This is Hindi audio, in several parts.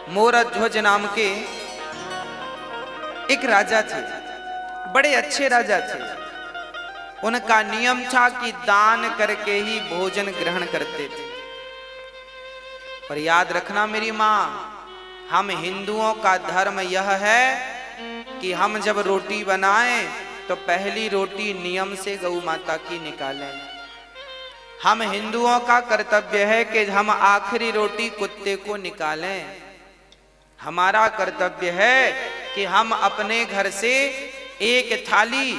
मोरध्वज नाम के एक राजा थे, बड़े अच्छे राजा थे। उनका नियम था कि दान करके ही भोजन ग्रहण करते थे। और याद रखना मेरी मां, हम हिंदुओं का धर्म यह है कि हम जब रोटी बनाएं तो पहली रोटी नियम से गौ माता की निकालें। हम हिंदुओं का कर्तव्य है कि हम आखिरी रोटी कुत्ते को निकालें। हमारा कर्तव्य है कि हम अपने घर से एक थाली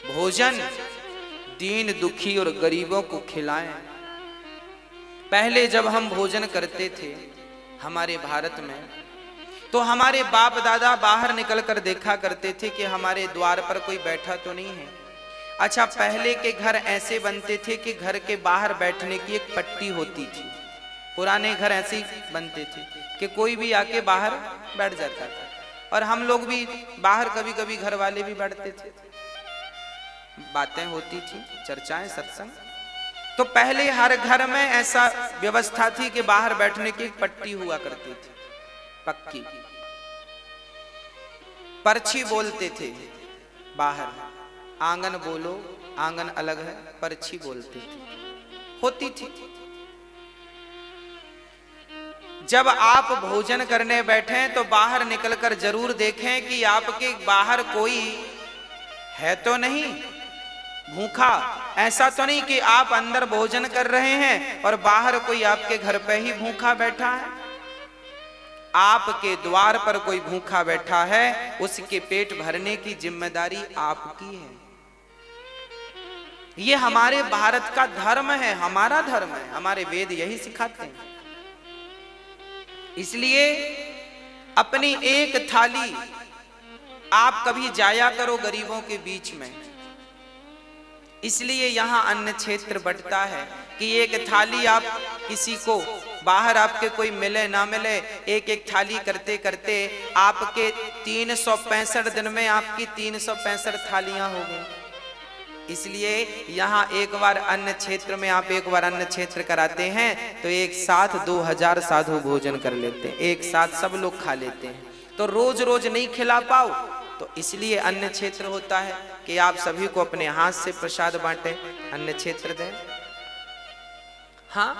भोजन दीन दुखी और गरीबों को खिलाएं। पहले जब हम भोजन करते थे हमारे भारत में, तो हमारे बाप दादा बाहर निकलकर देखा करते थे कि हमारे द्वार पर कोई बैठा तो नहीं है। अच्छा, पहले के घर ऐसे बनते थे कि घर के बाहर बैठने की एक पट्टी होती थी। पुराने घर ऐसे ही बनते थे कि कोई भी आके बाहर बैठ जाता था, और हम लोग भी बाहर कभी कभी घर वाले भी बैठते थे, बातें होती थी, चर्चाएं, सत्संग। तो पहले हर घर में ऐसा व्यवस्था थी कि बाहर बैठने की एक पट्टी हुआ करती थी, पक्की। पर्ची बोलते थे बाहर, आंगन बोलो, आंगन अलग है, पर्ची बोलते थे, होती थी। जब आप भोजन करने बैठे तो बाहर निकलकर जरूर देखें कि आपके बाहर कोई है तो नहीं भूखा। ऐसा तो नहीं कि आप अंदर भोजन कर रहे हैं और बाहर कोई आपके घर पे ही भूखा बैठा है। आपके द्वार पर कोई भूखा बैठा है, उसके पेट भरने की जिम्मेदारी आपकी है। ये हमारे भारत का धर्म है, हमारा धर्म है, हमारे वेद यही सिखाते हैं। इसलिए अपनी एक थाली आप कभी जाया करो गरीबों के बीच में। इसलिए यहां अन्न क्षेत्र बंटता है कि एक थाली आप किसी को बाहर आपके कोई मिले ना मिले, एक एक थाली करते करते आपके 365 दिन में आपकी 365 थालियां हो गई। इसलिए यहाँ एक बार अन्न क्षेत्र में आप एक बार अन्न क्षेत्र कराते हैं तो एक साथ 2000 साधु भोजन कर लेते हैं, एक साथ सब लोग खा लेते हैं। तो रोज रोज नहीं खिला पाओ, तो इसलिए अन्न क्षेत्र होता है कि आप सभी को अपने हाथ से प्रसाद बांटे, अन्न क्षेत्र दें। हाँ,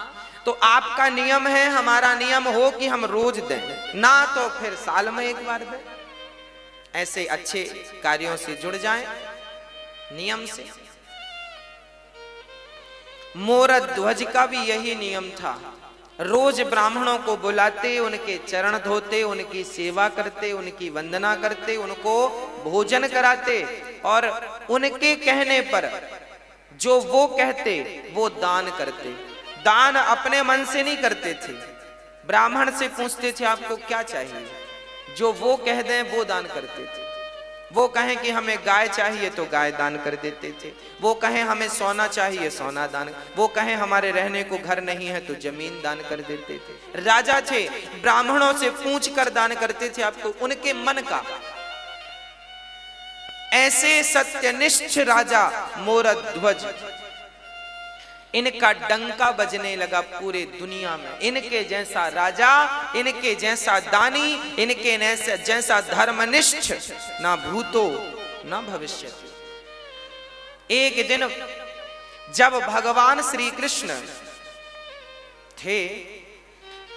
तो आपका नियम है, हमारा नियम हो कि हम रोज दें, ना तो फिर साल में एक बार दें। ऐसे अच्छे कार्यों से जुड़ जाएं नियम से। मोरध्वज का भी यही नियम था। रोज ब्राह्मणों को बुलाते, उनके चरण धोते, उनकी सेवा करते, उनकी वंदना करते, उनको भोजन कराते, और उनके कहने पर जो वो कहते वो दान करते। दान अपने मन से नहीं करते थे, ब्राह्मण से पूछते थे आपको क्या चाहिए, जो वो कह दें वो दान करते थे। वो कहें कि हमें गाय चाहिए तो गाय दान कर देते थे, वो कहें हमें सोना चाहिए सोना दान, वो कहें हमारे रहने को घर नहीं है तो जमीन दान कर देते थे। राजा थे, ब्राह्मणों से पूछ कर दान करते थे आपको उनके मन का। ऐसे सत्यनिष्ठ राजा मोरध्वज, इनका डंका बजने लगा पूरे दुनिया में। इनके जैसा राजा, इनके जैसा दानी, इनके जैसा धर्मनिष्ठ ना भूतो ना भविष्य। एक दिन जब भगवान श्री कृष्ण थे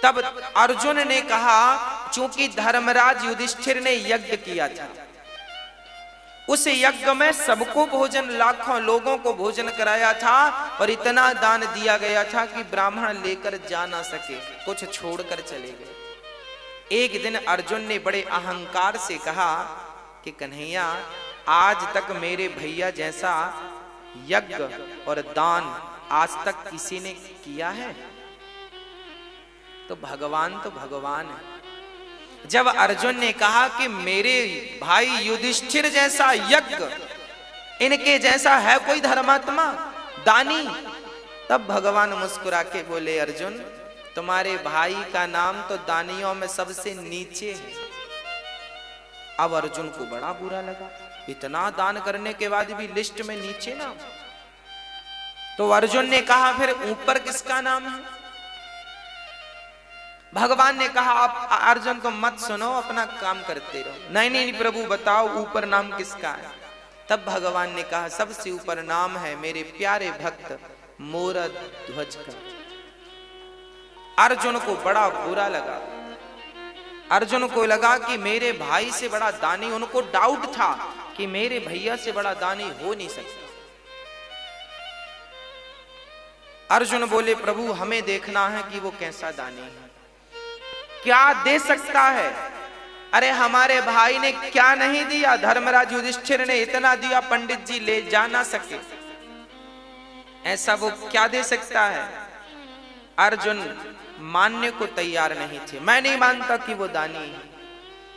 तब अर्जुन ने कहा, चूंकि धर्मराज युधिष्ठिर ने यज्ञ किया था, उस यज्ञ में सबको भोजन, लाखों लोगों को भोजन कराया था, और इतना दान दिया गया था कि ब्राह्मण लेकर जा ना सके, कुछ छोड़कर चले गए। एक दिन अर्जुन ने बड़े अहंकार से कहा कि कन्हैया, आज तक मेरे भैया जैसा यज्ञ और दान आज तक किसी ने किया है? तो भगवान है। जब अर्जुन ने कहा कि मेरे भाई युधिष्ठिर जैसा यज्ञ, इनके जैसा है कोई धर्मात्मा दानी, तब भगवान मुस्कुरा के बोले, अर्जुन तुम्हारे भाई का नाम तो दानियों में सबसे नीचे है। अब अर्जुन को बड़ा बुरा लगा, इतना दान करने के बाद भी लिस्ट में नीचे नाम। तो अर्जुन ने कहा, फिर ऊपर किसका नाम है? भगवान ने कहा आप अर्जुन तुम मत सुनो, अपना काम करते रहो। नहीं नहीं प्रभु बताओ ऊपर नाम किसका है? तब भगवान ने कहा सबसे ऊपर नाम है मेरे प्यारे भक्त मोरध्वज का। अर्जुन को बड़ा बुरा लगा। अर्जुन को लगा कि मेरे भाई से बड़ा दानी, उनको डाउट था कि मेरे भैया से बड़ा दानी हो नहीं सकता। अर्जुन बोले प्रभु हमें देखना है कि वो कैसा दानी है, क्या दे सकता है। अरे हमारे भाई ने क्या नहीं दिया, धर्मराज युधिष्ठिर ने इतना दिया पंडित जी ले जा ना सके, ऐसा वो क्या दे सकता है। अर्जुन मानने को तैयार नहीं थे। मैं नहीं मानता कि वो दानी है।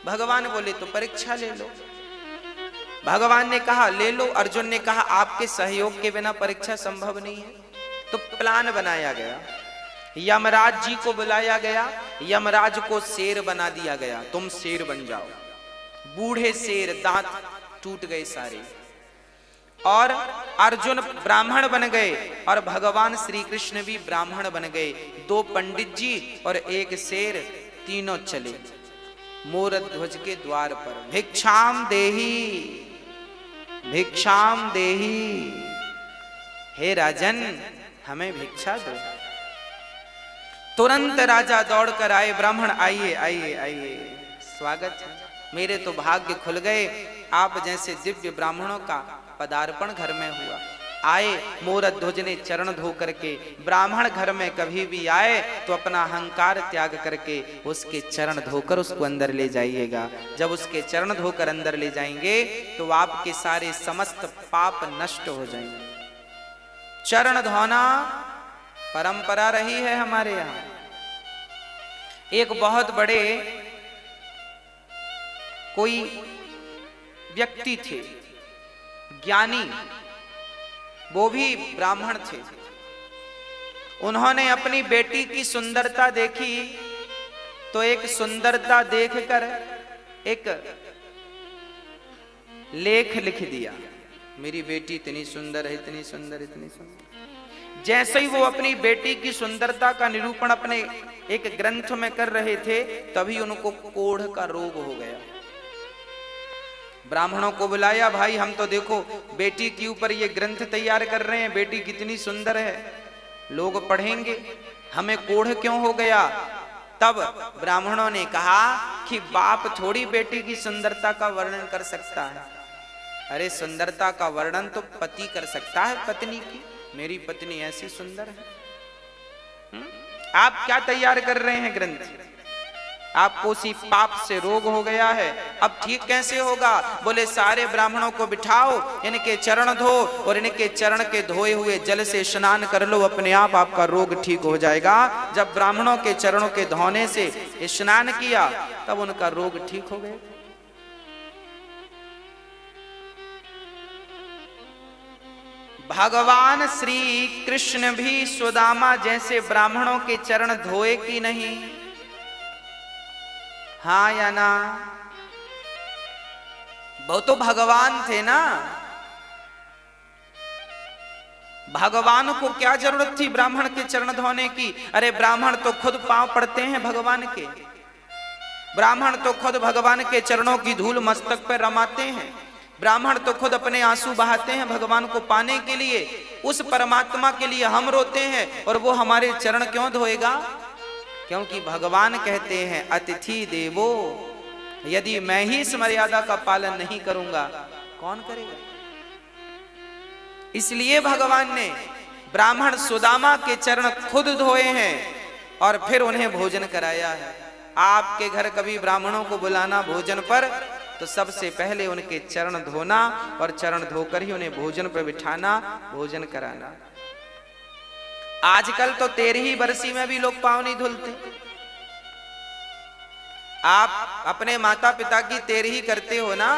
भगवान बोले तो परीक्षा ले लो। भगवान ने कहा ले लो। अर्जुन ने कहा आपके सहयोग के बिना परीक्षा संभव नहीं है। तो प्लान बनाया गया, यमराज जी को बुलाया गया, यमराज को शेर बना दिया गया, तुम शेर बन जाओ। बूढ़े शेर, दांत टूट गए सारे, और अर्जुन ब्राह्मण बन गए और भगवान श्री कृष्ण भी ब्राह्मण बन गए। दो पंडित जी और एक शेर, तीनों चले मोरध्वज के द्वार पर। भिक्षाम देही, भिक्षाम देही, हे राजन हमें भिक्षा दो। तुरंत राजा दौड़कर आए, ब्राह्मण आइए आइए आइए, स्वागत है, मेरे तो भाग्य खुल गए, आप जैसे दिव्य ब्राह्मणों का पदार्पण घर में हुआ। आए, मोरध्वज ने चरण धो करके, ब्राह्मण घर में कभी भी आए तो अपना अहंकार त्याग करके उसके चरण धोकर उसको अंदर ले जाइएगा। जब उसके चरण धोकर अंदर ले जाएंगे तो आपके सारे समस्त पाप नष्ट हो जाएंगे। चरण धोना परंपरा रही है हमारे यहाँ। एक बहुत बड़े कोई व्यक्ति थे, ज्ञानी, वो भी ब्राह्मण थे। उन्होंने अपनी बेटी की सुंदरता देखी तो एक सुंदरता देखकर एक लेख लिख दिया, मेरी बेटी इतनी सुंदर है, इतनी सुंदर, इतनी सुंदर। जैसे ही वो अपनी बेटी की सुंदरता का निरूपण अपने एक ग्रंथ में कर रहे थे तभी उनको कोढ़ का रोग हो गया। ब्राह्मणों को बुलाया, भाई हम तो देखो बेटी के ऊपर ये ग्रंथ तैयार कर रहे हैं, बेटी कितनी सुंदर है, लोग पढ़ेंगे, हमें कोढ़ क्यों हो गया। तब ब्राह्मणों ने कहा कि बाप थोड़ी बेटी की सुंदरता का वर्णन कर सकता है। अरे सुंदरता का वर्णन तो पति कर सकता है पत्नी की, मेरी पत्नी ऐसी सुंदर है। आप क्या तैयार कर रहे हैं ग्रंथ? आपको उसी पाप से रोग हो गया है, अब ठीक कैसे होगा? बोले सारे ब्राह्मणों को बिठाओ, इनके चरण धो और इनके चरण के धोए हुए जल से स्नान कर लो, अपने आप आपका रोग ठीक हो जाएगा। जब ब्राह्मणों के चरणों के धोने से स्नान किया तब उनका रोग ठीक हो गया। भगवान श्री कृष्ण भी सुदामा जैसे ब्राह्मणों के चरण धोए कि नहीं? हाँ या ना? वो तो भगवान थे ना। भगवान को क्या जरूरत थी ब्राह्मण के चरण धोने की? अरे ब्राह्मण तो खुद पांव पड़ते हैं भगवान के, ब्राह्मण तो खुद भगवान के चरणों की धूल मस्तक पर रमाते हैं, ब्राह्मण तो खुद अपने आंसू बहाते हैं भगवान को पाने के लिए। उस परमात्मा के लिए हम रोते हैं और वो हमारे चरण क्यों धोएगा? क्योंकि भगवान कहते हैं अतिथि देवो, यदि मैं ही इस मर्यादा का पालन नहीं करूंगा कौन करेगा? इसलिए भगवान ने ब्राह्मण सुदामा के चरण खुद धोए हैं और फिर उन्हें भोजन कराया है। आपके घर कभी ब्राह्मणों को बुलाना भोजन पर तो सबसे पहले उनके चरण धोना और चरण धोकर ही उन्हें भोजन पर बिठाना, भोजन कराना। आजकल तो 13ही बरसी में भी लोग पांव नहीं धुलते। आप अपने माता पिता की 13ही करते हो ना,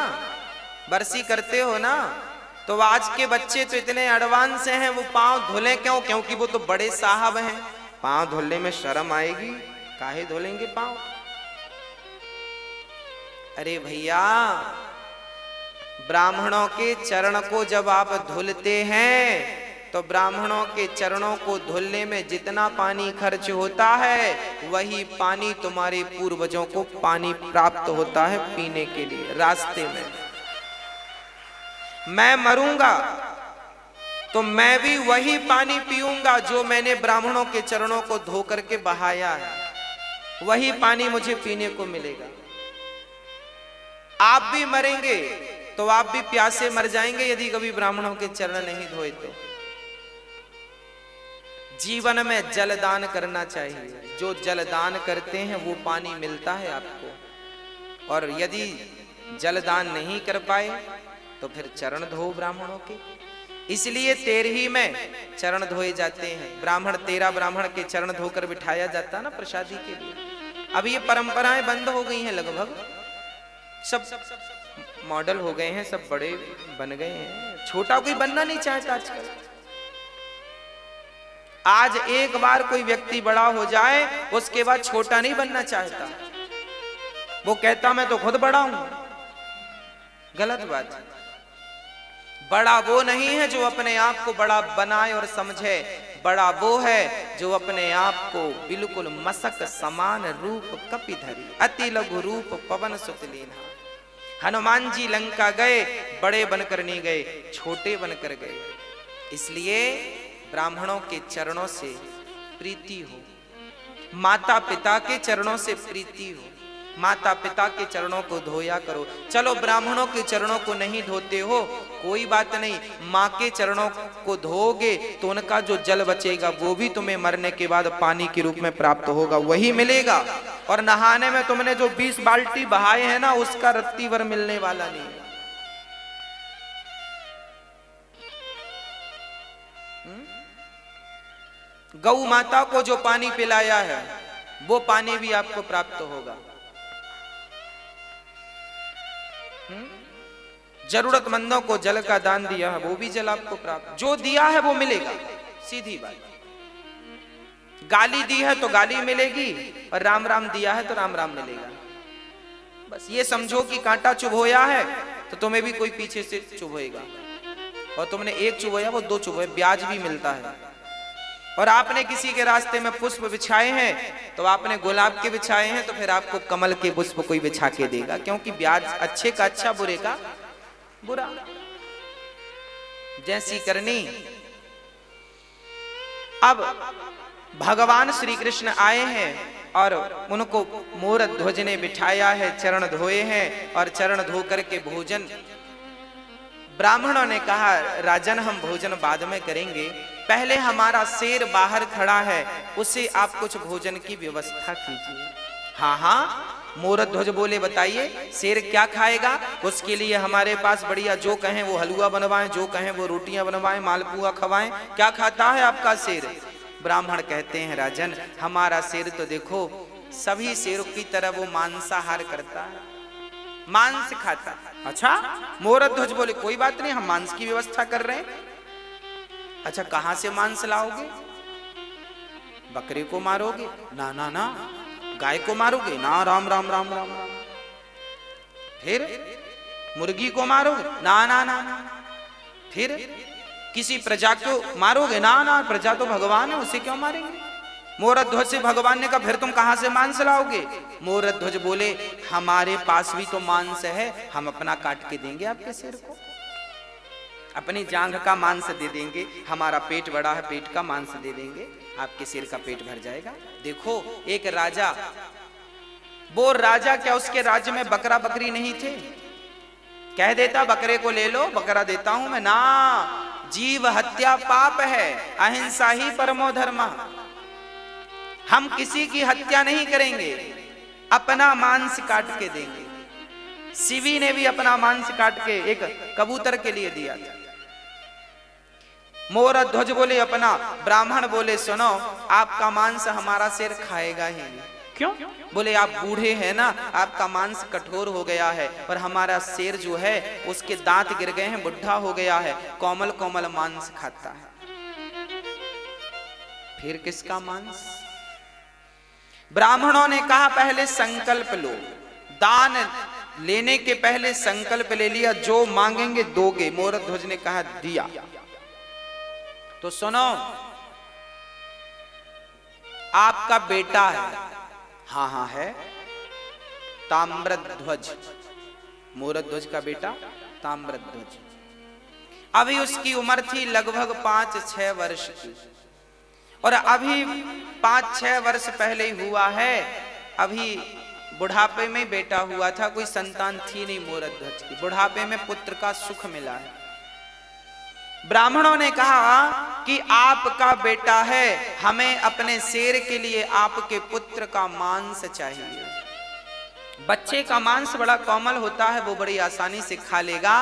बरसी करते हो ना, तो आज के बच्चे तो इतने एडवांस हैं, वो पांव धुले क्यों? क्योंकि वो तो बड़े साहब हैं, पांव धुलने में शर्म आएगी, काहे धुलेंगे पांव? अरे भैया, ब्राह्मणों के चरण को जब आप धुलते हैं तो ब्राह्मणों के चरणों को धुलने में जितना पानी खर्च होता है वही पानी तुम्हारे पूर्वजों को पानी प्राप्त होता है पीने के लिए रास्ते में। मैं मरूंगा तो मैं भी वही पानी पीऊंगा जो मैंने ब्राह्मणों के चरणों को धो करके बहाया है, वही पानी मुझे पीने को मिलेगा। आप भी मरेंगे तो आप भी प्यासे मर जाएंगे यदि कभी ब्राह्मणों के चरण नहीं धोए तो। जीवन में जलदान करना चाहिए, जो जलदान करते हैं वो पानी मिलता है आपको। और यदि जलदान नहीं कर पाए तो फिर चरण धो ब्राह्मणों के। इसलिए 13 में चरण धोए जाते हैं। ब्राह्मण 13 ब्राह्मण के चरण धोकर बिठाया जाता ना प्रसादी के लिए। अब ये परंपराएं बंद हो गई हैं, लगभग सब मॉडल हो गए हैं, सब बड़े बन गए हैं, छोटा कोई बनना नहीं चाहता आजकल। आज एक बार कोई व्यक्ति बड़ा हो जाए उसके बाद छोटा नहीं बनना चाहता, वो कहता मैं तो खुद बड़ा हूं। गलत बात है। बड़ा वो नहीं है जो अपने आप को बड़ा बनाए और समझे, बड़ा वो है जो अपने आप को बिल्कुल मसक समान रूप कपिधरी अति लघु रूप पवन सुत लीन्हा। हनुमान जी लंका गए, बड़े बनकर नहीं गए, छोटे बनकर गए। इसलिए ब्राह्मणों के चरणों से प्रीति हो, माता पिता के चरणों से प्रीति हो, माता पिता के चरणों को धोया करो। चलो ब्राह्मणों के चरणों को नहीं धोते हो कोई बात नहीं, माँ के चरणों को धोगे तो उनका जो जल बचेगा वो भी तुम्हें मरने के बाद पानी के रूप में प्राप्त होगा, वही मिलेगा। और नहाने में तुमने जो 20 बाल्टी बहाए हैं ना उसका रत्ती भर मिलने वाला नहीं है। गौ माता को जो पानी पिलाया है वो पानी भी आपको प्राप्त होगा। जरूरतमंदों को जल का दान दिया है वो भी जल आपको प्राप्त, जो दिया है वो मिलेगा, सीधी बात। गाली दी है तो गाली मिलेगी और राम राम दिया है तो राम राम मिलेगा। बस ये समझो कि कांटा चुभोया है तो तुम्हें भी कोई पीछे से चुभोएगा, और तुमने एक चुभोया वो 2 चुभोए, ब्याज भी मिलता है। और आपने किसी के रास्ते में पुष्प बिछाए हैं तो आपने गुलाब के बिछाए हैं तो फिर आपको कमल के पुष्प कोई बिछा के देगा, क्योंकि ब्याज अच्छे का अच्छा बुरे का बुरा। जैसी करनी। अब भगवान श्री कृष्ण आए हैं और उनको मोर ध्वज ने बिठाया है, चरण धोए हैं और चरण धो करके भोजन। ब्राह्मणों ने कहा राजन हम भोजन बाद में करेंगे, पहले हमारा शेर बाहर खड़ा है उसे आप कुछ भोजन की व्यवस्था कीजिए। हाँ हाँ, मोरध्वज बोले बताइए शेर क्या खाएगा? उसके लिए हमारे पास बढ़िया जो कहें वो हलवा बनवाएं, जो कहें वो रोटियां बनवाएं, मालपुआ खवाएं। क्या खाता है आपका शेर? ब्राह्मण कहते हैं राजन हमारा शेर तो देखो सभी शेरों की तरह वो मांसाहार करता है, मांस खाता है। अच्छा, मोरध्वज बोले कोई बात नहीं हम मांस की व्यवस्था कर रहे हैं। अच्छा कहां से मांस लाओगे? बकरे को मारोगे? ना ना ना। गाय को मारोगे? ना। राम राम राम राम राम। फिर मुर्गी को मारोगे? ना ना ना ना। फिर किसी प्रजा को मारोगे? ना ना, प्रजा तो भगवान है उसे क्यों मारेंगे? मोरध्वज से भगवान ने कहा फिर तुम कहां से मांस लाओगे? मोरध्वज बोले हमारे पास भी तो मांस है, हम अपना काट के देंगे आपके सिर को, अपनी जांघ का मांस दे देंगे। हमारा पेट बड़ा है, पेट का मांस दे देंगे, आपके सिर का पेट भर जाएगा। देखो एक राजा, वो राजा क्या उसके राज्य में बकरा बकरी नहीं थे? कह देता बकरे को ले लो, बकरा देता हूं मैं। ना, जीव हत्या पाप है, अहिंसा ही परमो धर्म। हम किसी की हत्या नहीं करेंगे, अपना मांस काट के देंगे। शिवी ने भी अपना मांस काट के एक कबूतर के लिए दिया था। मोरध्वज बोले अपना, ब्राह्मण बोले सुनो आपका मांस हमारा शेर खाएगा ही नहीं। क्यों? बोले आप बूढ़े हैं ना, आपका मांस कठोर हो गया है, और हमारा शेर जो है उसके दांत गिर गए हैं, बुढ़ा हो गया है, कोमल कोमल मांस खाता है। फिर किसका मांस? ब्राह्मणों ने कहा पहले संकल्प लो, दान लेने के पहले संकल्प ले लिया, जो मांगेंगे दोगे। मोरध्वज ने कहा दिया। तो सुनो, आपका बेटा है। हाँ हाँ है, ताम्रध्वज, मोरध्वज का बेटा ताम्रध्वज। अभी उसकी उम्र थी लगभग 5-6 वर्ष की, और अभी 5-6 वर्ष पहले ही हुआ है। अभी बुढ़ापे में बेटा हुआ था, कोई संतान थी नहीं मोरध्वज की। बुढ़ापे में पुत्र का सुख मिला है। ब्राह्मणों ने कहा कि आपका बेटा है, हमें अपने शेर के लिए आपके पुत्र का मांस चाहिए। बच्चे का मांस बड़ा कोमल होता है, वो बड़ी आसानी से खा लेगा।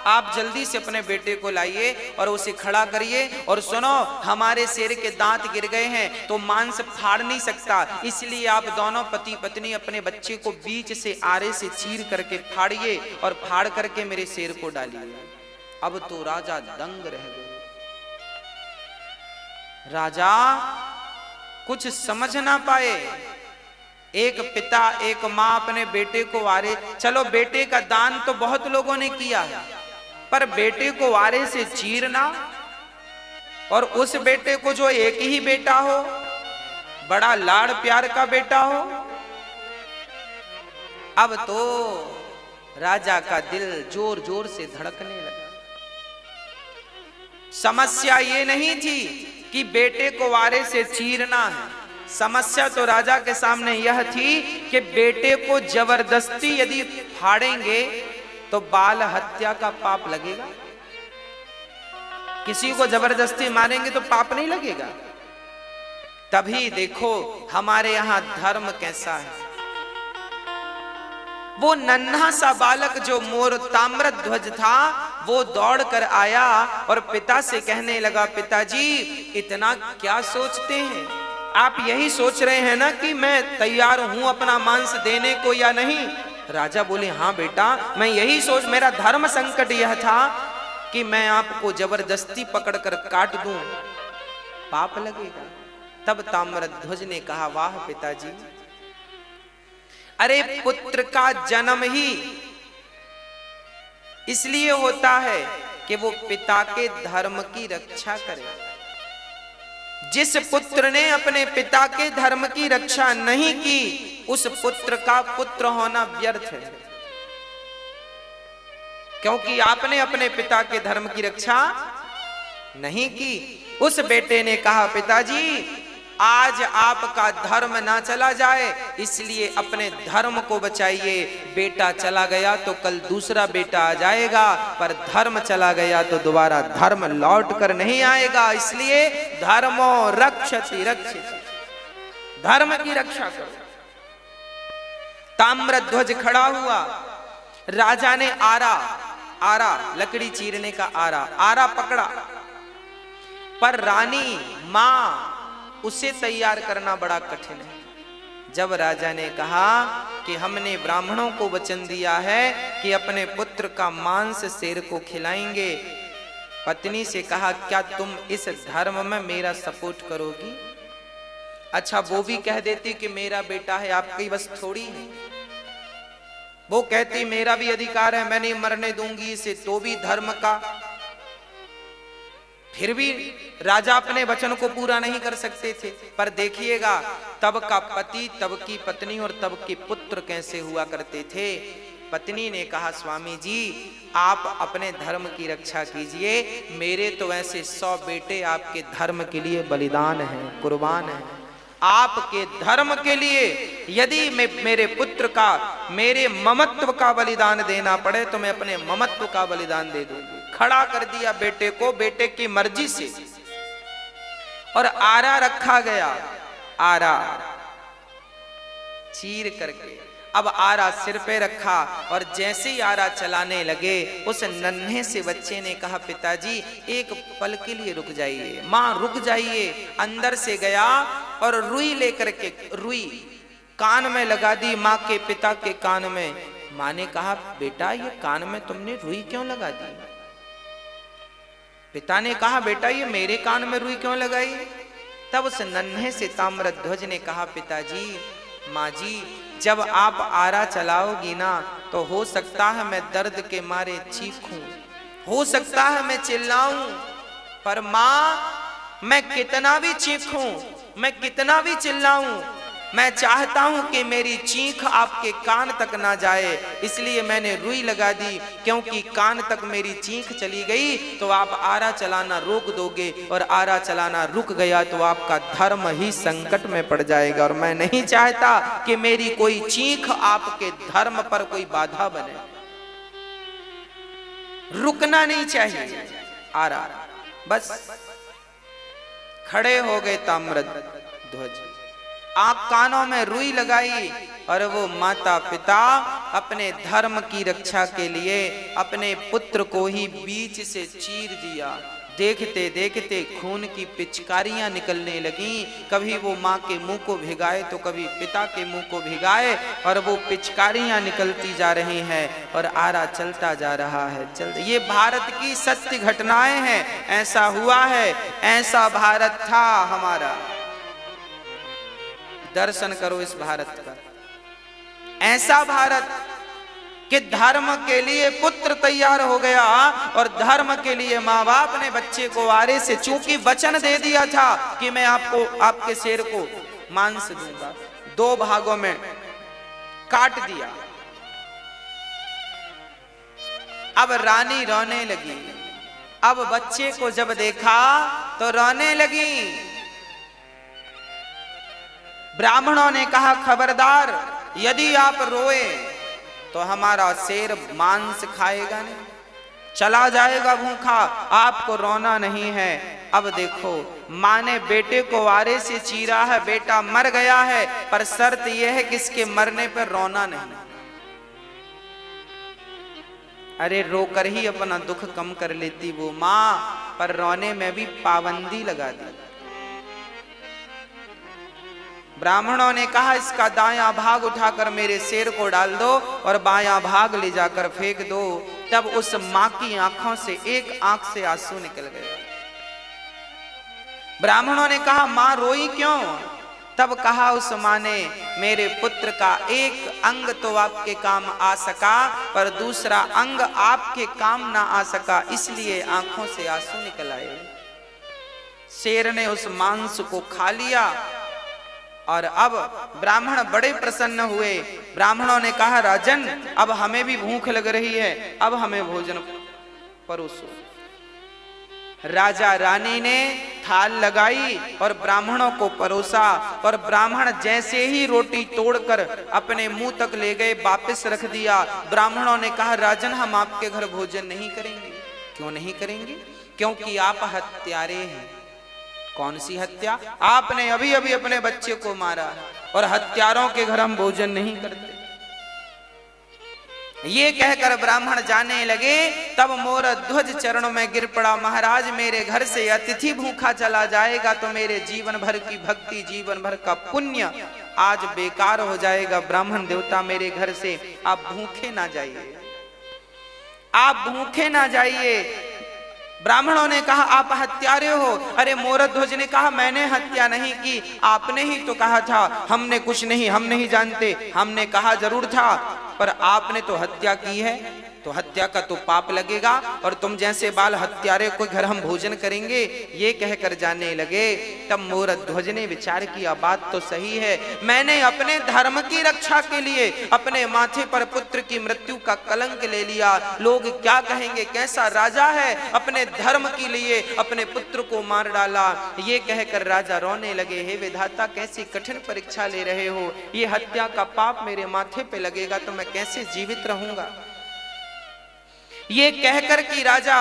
आप जल्दी से अपने बेटे को लाइए और उसे खड़ा करिए। और सुनो, हमारे शेर के दांत गिर गए हैं तो मांस फाड़ नहीं सकता, इसलिए आप दोनों पति पत्नी अपने बच्चे को बीच से आरे से चीर करके फाड़िए और फाड़ करके मेरे शेर को डालिए। अब तो राजा दंग रह गए। राजा कुछ समझ ना पाए। एक पिता एक माँ अपने बेटे को वारे, चलो बेटे का दान तो बहुत लोगों ने किया है, पर बेटे को वारे से चीरना, और उस बेटे को जो एक ही बेटा हो, बड़ा लाड़ प्यार का बेटा हो। अब तो राजा का दिल जोर जोर से धड़कने लगा। समस्या ये नहीं थी कि बेटे को वारे से चीरना है, समस्या तो राजा के सामने यह थी कि बेटे को जबरदस्ती यदि फाड़ेंगे तो बाल हत्या का पाप लगेगा। किसी को जबरदस्ती मारेंगे तो पाप नहीं लगेगा। तभी देखो हमारे यहां धर्म कैसा है। वो नन्हा सा बालक जो मोर ताम्रध्वज था, वो दौड़ कर आया और पिता से कहने लगा, पिताजी इतना क्या सोचते हैं? आप यही सोच रहे हैं ना कि मैं तैयार हूं अपना मांस देने को या नहीं? राजा बोले, हाँ बेटा, मैं यही सोच, मेरा धर्म संकट यह था कि मैं आपको जबरदस्ती पकड़कर काट दूं, पाप लगेगा। तब ताम्रध्वज ने कहा, वाह पिताजी, अरे पुत्र का जन्म ही इसलिए होता है कि वो पिता के धर्म की रक्षा करे। जिस पुत्र ने अपने पिता के धर्म की रक्षा नहीं की, उस पुत्र का पुत्र होना व्यर्थ है, क्योंकि आपने अपने पिता के धर्म की रक्षा नहीं की। उस बेटे ने कहा, पिताजी आज आपका धर्म ना चला जाए, इसलिए अपने धर्म को बचाइए। बेटा चला गया तो कल दूसरा बेटा आ जाएगा, पर धर्म चला गया तो दोबारा धर्म लौट कर नहीं आएगा। इसलिए धर्मो रक्षति रक्षित, धर्म की रक्षा करो। ताम्रध्वज खड़ा हुआ। राजा ने आरा लकड़ी चीरने का आरा पकड़ा, पर रानी मां उसे तैयार करना बड़ा कठिन है। जब राजा ने कहा कि हमने ब्राह्मणों को वचन दिया है कि अपने पुत्र का मांस शेर को खिलाएंगे, पत्नी से कहा, क्या तुम इस धर्म में मेरा सपोर्ट करोगी? अच्छा, वो भी कह देती कि मेरा बेटा है, आपकी बस थोड़ी है। वो कहती मेरा भी अधिकार है, मैं नहीं मरने दूंगी इसे, तो भी धर्म का। फिर भी राजा अपने वचन को पूरा नहीं कर सकते थे। पर देखिएगा, तब का पति, तब की पत्नी और तब के पुत्र कैसे हुआ करते थे। पत्नी ने कहा, स्वामी जी आप अपने धर्म की रक्षा कीजिए, मेरे तो ऐसे 100 बेटे आपके धर्म के लिए बलिदान हैं, कुर्बान हैं। आपके धर्म के लिए यदि मैं मेरे पुत्र का, मेरे ममत्व का बलिदान देना पड़े तो मैं अपने ममत्व का बलिदान दे दूंगी। खड़ा कर दिया बेटे को, बेटे की मर्जी से, और आरा रखा गया। आरा चीर करके अब आरा सिर पे रखा, और जैसे ही आरा चलाने लगे, उस नन्हे से बच्चे ने कहा, पिताजी एक पल के लिए रुक जाइए, मां रुक जाइए। अंदर से गया और रुई लेकर के, रुई कान में लगा दी मां के, पिता के कान में। मां ने कहा, बेटा ये कान में तुमने रुई क्यों लगा दी? पिता ने कहा, बेटा ये मेरे कान में रुई क्यों लगाई? तब उस नन्हे से ताम्रध्वज ने कहा, पिताजी, माँ जी, जब आप आरा चलाओगी ना तो हो सकता है मैं दर्द के मारे चीखूं, हो सकता है मैं चिल्लाऊं, पर माँ मैं कितना भी चीखूं, मैं कितना भी चिल्लाऊं, मैं चाहता हूं कि मेरी चीख आपके कान तक ना जाए, इसलिए मैंने रुई लगा दी, क्योंकि कान तक मेरी चीख चली गई तो आप आरा चलाना रोक दोगे, और आरा चलाना रुक गया तो आपका धर्म ही संकट में पड़ जाएगा। और मैं नहीं चाहता कि मेरी कोई चीख आपके धर्म पर कोई बाधा बने, रुकना नहीं चाहिए आरा। बस खड़े हो गए ताम्रध्वज, आंख कानों में रुई लगाई, और वो माता पिता अपने धर्म की रक्षा के लिए अपने पुत्र को ही बीच से चीर दिया। देखते देखते खून की पिचकारियां निकलने लगीं, कभी वो माँ के मुंह को भिगाए तो कभी पिता के मुंह को भिगाए, और वो पिचकारियां निकलती जा रही हैं और आरा चलता जा रहा है। ये भारत की सत्य घटनाएं हैं, ऐसा हुआ है, ऐसा भारत था हमारा। दर्शन करो इस भारत का, ऐसा भारत कि धर्म के लिए पुत्र तैयार हो गया, और धर्म के लिए माँ बाप ने बच्चे को आरे से, चूंकि वचन दे दिया था कि मैं आपको, आपके शेर को मांस दूंगा, 2 भागों में काट दिया। अब रानी रोने लगी, अब बच्चे को जब देखा तो रोने लगी। ब्राह्मणों ने कहा खबरदार, यदि आप रोए तो हमारा शेर मांस खाएगा नहीं, चला जाएगा भूखा, आपको रोना नहीं है। अब देखो, माँ ने बेटे को आरे से चीरा है, बेटा मर गया है, पर शर्त यह है कि इसके मरने पर रोना नहीं। अरे रोकर ही अपना दुख कम कर लेती वो माँ, पर रोने में भी पाबंदी लगा दी। ब्राह्मणों ने कहा इसका दायां भाग उठाकर मेरे शेर को डाल दो और बायां भाग ले जाकर फेंक दो। तब उस मां की आंखों से एक आंख से आंसू निकल गए। ब्राह्मणों ने कहा मां रोई क्यों? तब कहा उस मां ने, मेरे पुत्र का एक अंग तो आपके काम आ सका, पर दूसरा अंग आपके काम ना आ सका, इसलिए आंखों से आंसू निकल आए। शेर ने उस मांस को खा लिया और अब ब्राह्मण बड़े प्रसन्न हुए। ब्राह्मणों ने कहा राजन, अब हमें भी भूख लग रही है, अब हमें भोजन परोसो। राजा रानी ने थाल लगाई और ब्राह्मणों को परोसा, और ब्राह्मण जैसे ही रोटी तोड़कर अपने मुंह तक ले गए, वापस रख दिया। ब्राह्मणों ने कहा राजन, हम आपके घर भोजन नहीं करेंगे। क्यों नहीं करेंगे? क्योंकि आप हत्यारे हैं। कौन सी हत्या? आपने अभी अभी अपने बच्चे को मारा, और हत्यारों के घर हम भोजन नहीं करते। ये कहकर ब्राह्मण जाने लगे, तब मोरध्वज चरणों में गिर पड़ा। महाराज, मेरे घर से अतिथि भूखा चला जाएगा तो मेरे जीवन भर की भक्ति, जीवन भर का पुण्य आज बेकार हो जाएगा। ब्राह्मण देवता, मेरे घर से आप भूखे ना जाइए, आप भूखे ना जाइए। ब्राह्मणों ने कहा आप हत्यारे हो। अरे मोरध्वज ने कहा मैंने हत्या नहीं की, आपने ही तो कहा था। हमने कुछ नहीं, हम नहीं जानते। हमने कहा जरूर था, पर आपने तो हत्या की है, तो हत्या का तो पाप लगेगा, और तुम जैसे बाल हत्यारे को घर हम भोजन करेंगे। ये कहकर जाने लगे। तब मोरध्वज ने विचार किया, बात तो सही है, मैंने अपने धर्म की रक्षा के लिए अपने माथे पर पुत्र की मृत्यु का कलंक ले लिया। लोग क्या कहेंगे, कैसा राजा है, अपने धर्म के लिए अपने पुत्र को मार डाला। ये कहकर राजा रोने लगे, हे विधाता, कैसी कठिन परीक्षा ले रहे हो, ये हत्या का पाप मेरे माथे पे लगेगा तो मैं कैसे जीवित रहूंगा। ये कहकर कि राजा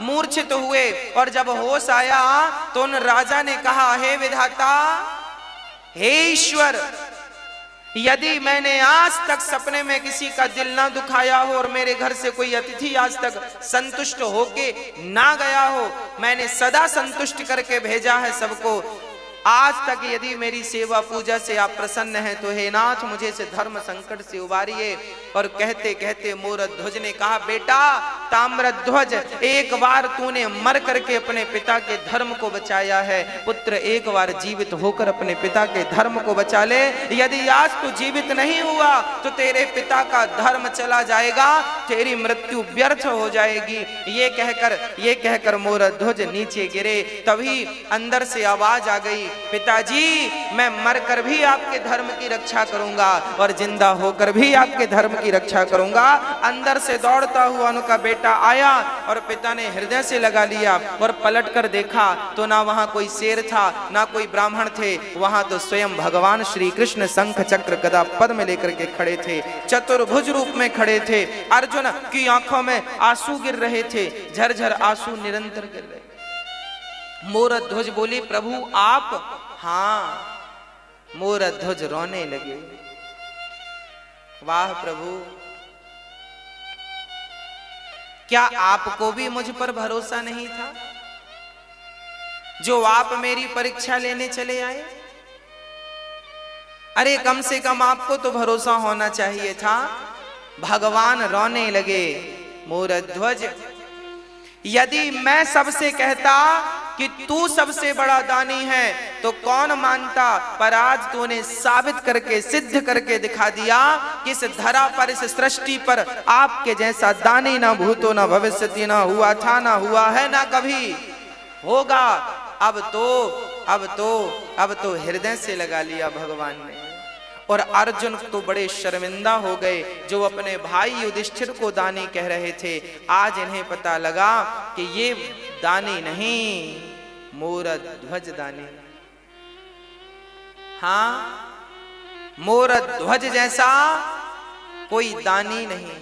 मूर्छित हुए, और जब होश आया तो उन राजा ने कहा, हे विधाता, हे ईश्वर, यदि मैंने आज तक सपने में किसी का दिल ना दुखाया हो और मेरे घर से कोई अतिथि आज तक संतुष्ट होके ना गया हो, मैंने सदा संतुष्ट करके भेजा है सबको, आज तक यदि मेरी सेवा पूजा से आप प्रसन्न हैं तो हे नाथ मुझे इस धर्म संकट से उबारिए। और कहते कहते मोरध्वज ने कहा, बेटा ताम्रध्वज, एक बार तूने मर करके अपने पिता के धर्म को बचाया है, पुत्र एक बार जीवित होकर अपने पिता के धर्म को बचा ले। यदि आज तू जीवित नहीं हुआ तो तेरे पिता का धर्म चला जाएगा, तेरी मृत्यु व्यर्थ हो जाएगी। ये कहकर मोरध्वज नीचे गिरे। तभी अंदर से आवाज आ गई, पिताजी मैं मरकर भी आपके धर्म की रक्षा करूंगा और जिंदा होकर भी आपके धर्म की रक्षा करूंगा। अंदर से दौड़ता हुआ उनका बेटा आया और पिता ने हृदय से लगा लिया और पलट कर देखा तो ना वहां कोई शेर था ना कोई ब्राह्मण थे, वहां तो स्वयं भगवान श्री कृष्ण शंख चक्र गदा पद्म लेकर के खड़े थे, चतुर्भुज रूप में खड़े थे। अर्जुन की आंखों में आंसू गिर रहे थे, झरझर आंसू निरंतर गिर रहे। मोरध्वज बोले, प्रभु आप? हाँ। मोरध्वज रोने लगे, वाह प्रभु, क्या आपको भी मुझ पर भरोसा नहीं था जो आप मेरी परीक्षा लेने चले आए? अरे कम से कम आपको तो भरोसा होना चाहिए था। भगवान रोने लगे, मोरध्वज यदि मैं सबसे कहता कि तू सबसे बड़ा दानी है तो कौन मानता, पर आज तूने साबित करके सिद्ध करके दिखा दिया कि इस धरा पर, इस सृष्टि पर आपके जैसा दानी ना भूतो ना भविष्यति, ना हुआ था ना हुआ है ना कभी होगा। अब तो हृदय से लगा लिया भगवान ने। और अर्जुन तो बड़े शर्मिंदा हो गए जो अपने भाई युधिष्ठिर को दानी कह रहे थे। आज इन्हें पता लगा कि ये दानी नहीं, मोरध्वज दानी। हाँ, मोरध्वज जैसा कोई दानी नहीं।